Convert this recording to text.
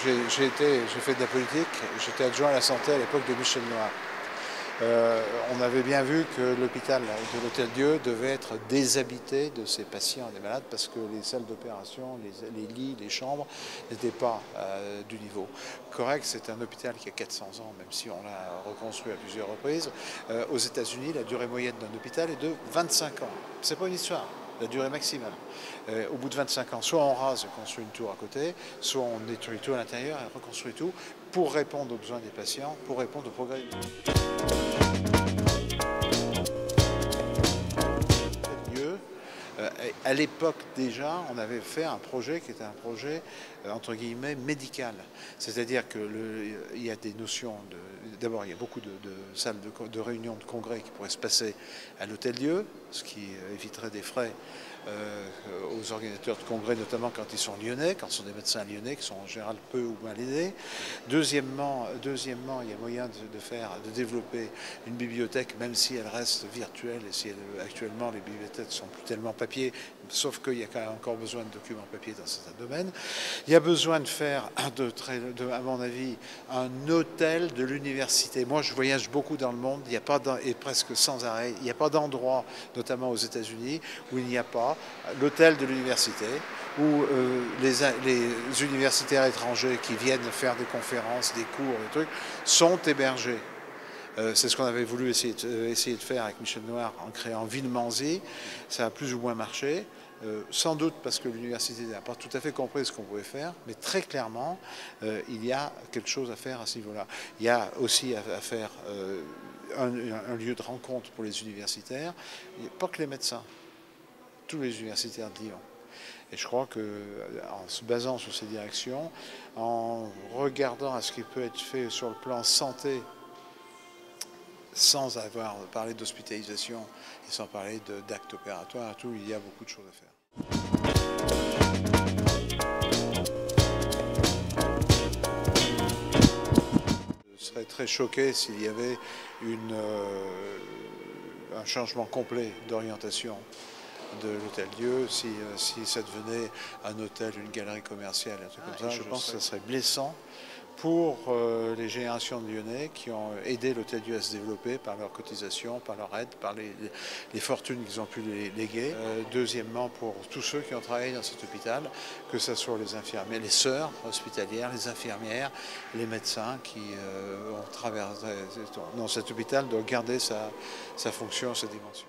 j'ai fait de la politique, j'étais adjoint à la santé à l'époque de Michel Noir. On avait bien vu que l'hôpital de l'Hôtel-Dieu devait être déshabité de ses patients et des malades parce que les salles d'opération, les lits, les chambres n'étaient pas du niveau correct. C'est un hôpital qui a 400 ans, même si on l'a reconstruit à plusieurs reprises. Aux États-Unis, la durée moyenne d'un hôpital est de 25 ans. C'est pas une histoire. La durée maximale. Au bout de 25 ans, soit on rase et construit une tour à côté, soit on détruit tout à l'intérieur et reconstruit tout pour répondre aux besoins des patients, pour répondre au progrès. À l'époque déjà, on avait fait un projet qui était un projet entre guillemets médical. C'est-à-dire qu'il y a des notions de... D'abord, il y a beaucoup de salles de réunion, de congrès qui pourraient se passer à l'Hôtel-Dieu, ce qui éviterait des frais aux organisateurs de congrès, notamment quand ils sont lyonnais, quand ce sont des médecins lyonnais qui sont en général peu ou mal aidés. Deuxièmement, il y a moyen de développer une bibliothèque, même si elle reste virtuelle et si actuellement les bibliothèques ne sont plus tellement papier, sauf qu'il y a quand même encore besoin de documents papier dans certains domaines. Il y a besoin de faire, à mon avis, un hôtel de l'université. Moi, je voyage beaucoup dans le monde, il n'y a pas, et presque sans arrêt, il n'y a pas d'endroit, notamment aux États-Unis, où il n'y a pas l'hôtel de l'université, où les universitaires étrangers qui viennent faire des conférences, des cours, des trucs, sont hébergés. C'est ce qu'on avait voulu essayer de faire avec Michel Noir en créant Villemanzy. Ça a plus ou moins marché, sans doute parce que l'université n'a pas tout à fait compris ce qu'on pouvait faire, mais très clairement, il y a quelque chose à faire à ce niveau-là. Il y a aussi à faire un lieu de rencontre pour les universitaires, pas que les médecins, tous les universitaires de Lyon. Et je crois qu'en se basant sur ces directions, en regardant à ce qui peut être fait sur le plan santé, sans avoir parlé d'hospitalisation et sans parler d'actes opératoires, tout, il y a beaucoup de choses à faire. Je serais très choqué s'il y avait un changement complet d'orientation de l'Hôtel-Dieu, si ça devenait un hôtel, une galerie commerciale, un truc comme ça. Je pense que ça serait blessant pour les générations de Lyonnais qui ont aidé l'Hôtel-Dieu à se développer par leurs cotisations, par leur aide, par les fortunes qu'ils ont pu léguer. Deuxièmement, pour tous ceux qui ont travaillé dans cet hôpital, que ce soit les infirmières, les sœurs hospitalières, les infirmières, les médecins qui ont traversé dans cet hôpital, doivent garder sa fonction, sa dimension.